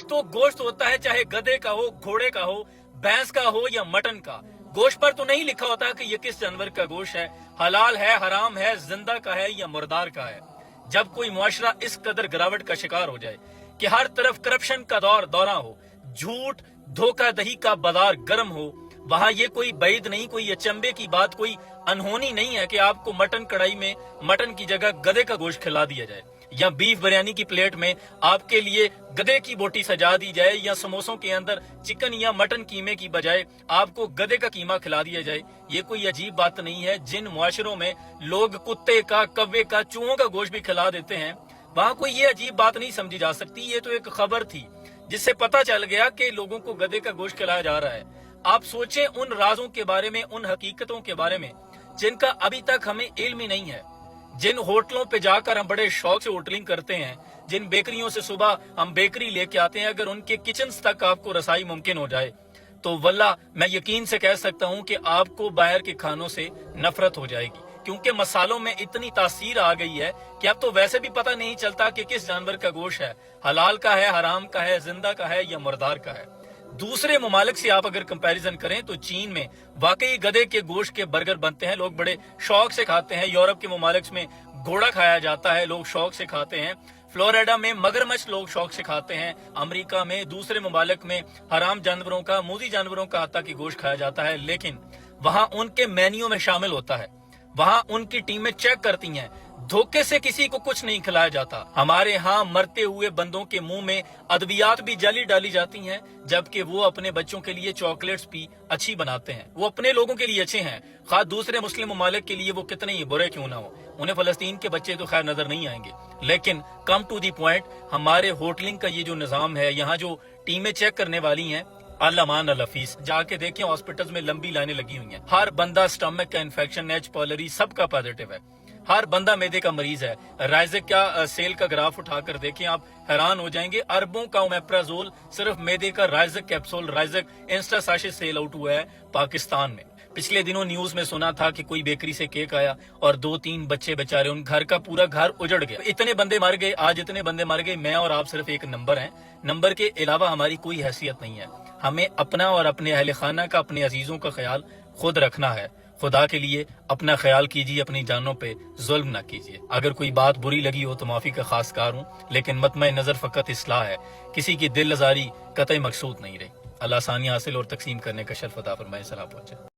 तो गोश्त होता है, चाहे गधे का हो, घोड़े का हो, भैंस का हो या मटन का। गोश्त पर तो नहीं लिखा होता कि ये किस जानवर का गोश्त है, हलाल है, हराम है, जिंदा का है या मुर्दार का है। जब कोई मुआशरा इस कदर गिरावट का शिकार हो जाए कि हर तरफ करप्शन का दौरा हो, झूठ धोखाधड़ी का बाजार गर्म हो, वहां ये कोई बैद नहीं, कोई अचंभे की बात, कोई अनहोनी नहीं है कि आपको मटन कढ़ाई में मटन की जगह गधे का गोश्त खिला दिया जाए, या बीफ बिरयानी की प्लेट में आपके लिए गधे की बोटी सजा दी जाए, या समोसों के अंदर चिकन या मटन कीमे की बजाय आपको गधे का कीमा खिला दिया जाए। ये कोई अजीब बात नहीं है। जिन मुआशरों में लोग कुत्ते का, कव्वे का, चूहों का गोश्त भी खिला देते हैं, वहां कोई ये अजीब बात नहीं समझी जा सकती। ये तो एक खबर थी जिससे पता चल गया कि लोगों को गधे का गोश्त खिलाया जा रहा है। आप सोचें उन राजों के बारे में, उन हकीकतों के बारे में जिनका अभी तक हमें इल्म ही नहीं है। जिन होटलों पे जाकर हम बड़े शौक से होटलिंग करते हैं, जिन बेकरियों से सुबह हम बेकरी लेके आते हैं, अगर उनके किचन तक आपको रसाई मुमकिन हो जाए तो वल्लाह मैं यकीन से कह सकता हूं कि आपको बाहर के खानों से नफरत हो जाएगी, क्योंकि मसालों में इतनी तासीर आ गई है कि अब तो वैसे भी पता नहीं चलता कि किस जानवर का गोश्त है, हलाल का है, हराम का है, जिंदा का है या मुर्दार का है। दूसरे ममालिक से आप अगर कंपैरिजन करें तो चीन में वाकई गधे के गोश्त के बर्गर बनते हैं, लोग बड़े शौक से खाते हैं। यूरोप के ममालिक में घोड़ा खाया जाता है, लोग शौक से खाते हैं। फ्लोरिडा में मगरमच्छ लोग शौक से खाते हैं। अमेरिका में, दूसरे ममालिक में हराम जानवरों का, मूजी जानवरों का हत्ता की गोश्त खाया जाता है, लेकिन वहां उनके मेन्यू में शामिल होता है। वहां उनकी टीमें चेक करती हैं, धोखे से किसी को कुछ नहीं खिलाया जाता। हमारे यहाँ मरते हुए बंदों के मुंह में अद्वियात भी जाली डाली जाती हैं, जबकि वो अपने बच्चों के लिए चॉकलेट्स भी अच्छी बनाते हैं। वो अपने लोगों के लिए अच्छे हैं, खास दूसरे मुस्लिम ममालिक के लिए वो कितने ही बुरे क्यों ना हो। उन्हें फलस्तीन के बच्चे तो खैर नजर नहीं आएंगे, लेकिन कम टू दी पॉइंट, हमारे होटलिंग का ये जो निजाम है, यहाँ जो टीमें चेक करने वाली हैं, अल्लामान अल-हफीज, जाके देखें हॉस्पिटल्स में लंबी लाइनें लगी हुई हैं। हर बंदा स्टमक का इन्फेक्शन, एच पॉलरी सबका पॉजिटिव है। हर बंदा मैदे का मरीज है। राइजक का सेल का ग्राफ उठाकर देखें, आप हैरान हो जाएंगे। अरबों का ओमेप्राजोल, सिर्फ मैदे का Risek capsule, Risek insta sachet sale out हुआ है पाकिस्तान में। पिछले दिनों न्यूज में सुना था कि कोई बेकरी से केक आया और 2-3 बच्चे बेचारे, उन घर का पूरा घर उजड़ गया। इतने बंदे मर गए, आज इतने बंदे मर गए। मैं और आप सिर्फ एक नंबर हैं, नंबर के अलावा हमारी कोई हैसियत नहीं है। हमें अपना और अपने अहले खाना का, अपने अजीजों का ख्याल खुद रखना है। खुदा के लिए अपना ख्याल कीजिए, अपनी जानों पे जुल्म ना कीजिए। अगर कोई बात बुरी लगी हो तो माफी का खासकार हूँ, लेकिन मतमय नजर फकत इस्लाह है, किसी की दिल आजारी कतई मकसूद नहीं रही। अल्लाह आसानी हासिल और तकसीम करने का शर्फ अता फरमाए। सलाम पहुंचे।